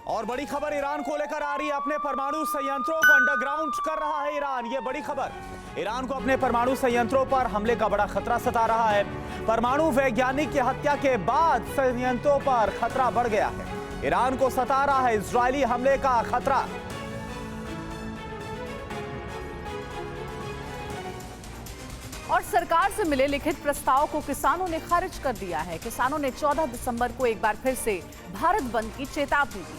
और बड़ी खबर ईरान को लेकर आ रही है। अपने परमाणु संयंत्रों को अंडरग्राउंड कर रहा है ईरान। ये बड़ी खबर, ईरान को अपने परमाणु संयंत्रों पर हमले का बड़ा खतरा सता रहा है। परमाणु वैज्ञानिक की हत्या के बाद संयंत्रों पर खतरा बढ़ गया है। ईरान को सता रहा है इजरायली हमले का खतरा। और सरकार से मिले लिखित प्रस्ताव को किसानों ने खारिज कर दिया है। किसानों ने 14 दिसंबर को एक बार फिर से भारत बंद की चेतावनी दी।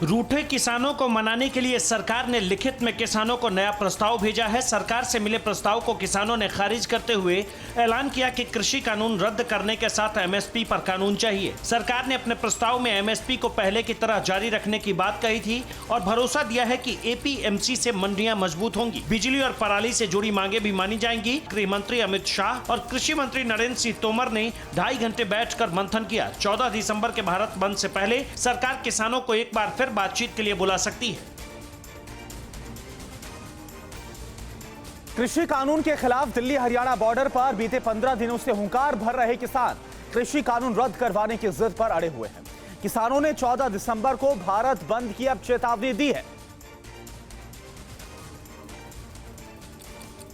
रूठे किसानों को मनाने के लिए सरकार ने लिखित में किसानों को नया प्रस्ताव भेजा है। सरकार से मिले प्रस्ताव को किसानों ने खारिज करते हुए ऐलान किया कि कृषि कानून रद्द करने के साथ एमएसपी पर कानून चाहिए। सरकार ने अपने प्रस्ताव में एमएसपी को पहले की तरह जारी रखने की बात कही थी और भरोसा दिया है कि एपीएमसी से मंडियां मजबूत होंगी। बिजली और पराली से जुड़ी मांगे भी मानी जाएंगी। गृह मंत्री अमित शाह और कृषि मंत्री नरेंद्र सिंह तोमर ने 2.5 घंटे बैठकर मंथन किया। 14 दिसंबर के भारत बंद से पहले सरकार किसानों को एक बार फिर बातचीत के लिए बुला सकती है। कृषि कानून के खिलाफ दिल्ली हरियाणा बॉर्डर पर बीते 15 दिनों से हुंकार भर रहे किसान कृषि कानून रद्द करवाने की जिद पर अड़े हुए हैं। किसानों ने 14 दिसंबर को भारत बंद की अब चेतावनी दी है।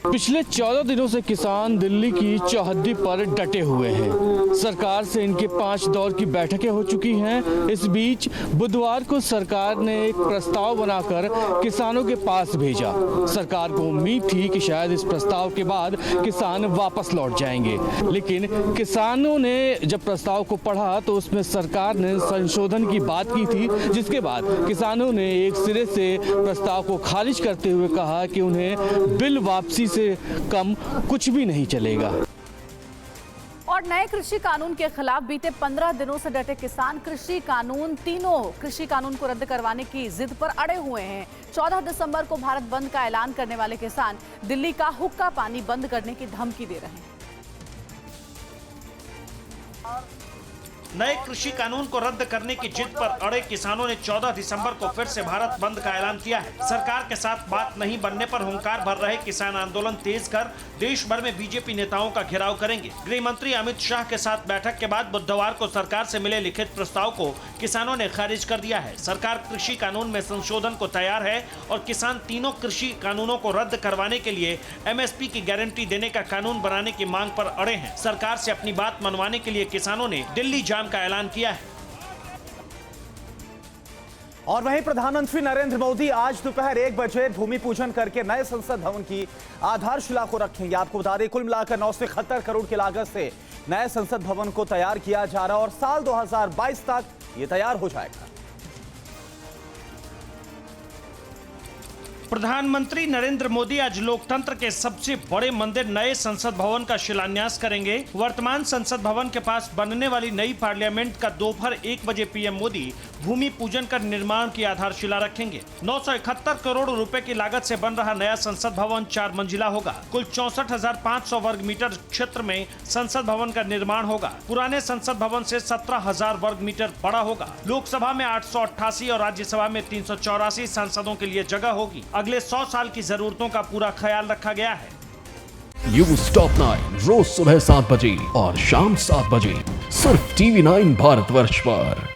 पिछले 14 दिनों से किसान दिल्ली की चौहद्दी पर डटे हुए हैं। सरकार से इनके 5 दौर की बैठकें हो चुकी हैं। इस बीच बुधवार को सरकार ने एक प्रस्ताव बनाकर किसानों के पास भेजा। सरकार को उम्मीद थी कि शायद इस प्रस्ताव के बाद किसान वापस लौट जाएंगे, लेकिन किसानों ने जब प्रस्ताव को पढ़ा तो उसमें सरकार ने संशोधन की बात की थी, जिसके बाद किसानों ने एक सिरे से प्रस्ताव को खारिज करते हुए कहा कि उन्हें बिल वापसी से कम कुछ भी नहीं चलेगा। और नए कृषि कानून के खिलाफ बीते 15 दिनों से डटे किसान तीनों कृषि कानून को रद्द करवाने की जिद पर अड़े हुए हैं। 14 दिसंबर को भारत बंद का ऐलान करने वाले किसान दिल्ली का हुक्का पानी बंद करने की धमकी दे रहे हैं। नए कृषि कानून को रद्द करने की जिद पर अड़े किसानों ने 14 दिसंबर को फिर से भारत बंद का ऐलान किया है। सरकार के साथ बात नहीं बनने पर हुंकार भर रहे किसान आंदोलन तेज कर देश भर में बीजेपी नेताओं का घेराव करेंगे। गृह मंत्री अमित शाह के साथ बैठक के बाद बुधवार को सरकार से मिले लिखित प्रस्ताव को किसानों ने खारिज कर दिया है। सरकार कृषि कानून में संशोधन को तैयार है और किसान तीनों कृषि कानूनों को रद्द करवाने के लिए एमएसपी की गारंटी देने का कानून बनाने की मांग पर अड़े हैं। सरकार से अपनी बात मनवाने के लिए किसानों ने दिल्ली का ऐलान किया है। और वहीं प्रधानमंत्री नरेंद्र मोदी आज दोपहर 1 बजे भूमि पूजन करके नए संसद भवन की आधारशिला को रखेंगे। आपको बता दें, कुल मिलाकर 971 करोड़ की लागत से नए संसद भवन को तैयार किया जा रहा है और साल 2022 तक ये तैयार हो जाएगा। प्रधानमंत्री नरेंद्र मोदी आज लोकतंत्र के सबसे बड़े मंदिर नए संसद भवन का शिलान्यास करेंगे। वर्तमान संसद भवन के पास बनने वाली नई पार्लियामेंट का दोपहर 1 बजे पीएम मोदी भूमि पूजन कर निर्माण की आधारशिला रखेंगे। 971 करोड़ रुपए की लागत से बन रहा नया संसद भवन 4 मंजिला होगा। कुल 64,500 वर्ग मीटर क्षेत्र में संसद भवन का निर्माण होगा। पुराने संसद भवन से 17,000 वर्ग मीटर बड़ा होगा। लोकसभा में 888 और राज्यसभा में 384 सांसदों के लिए जगह होगी। अगले 100 साल की जरूरतों का पूरा ख्याल रखा गया है। न्यूज़ टॉप 9 रोज सुबह 7 बजे और शाम 7 बजे सिर्फ TV9 भारतवर्ष पर।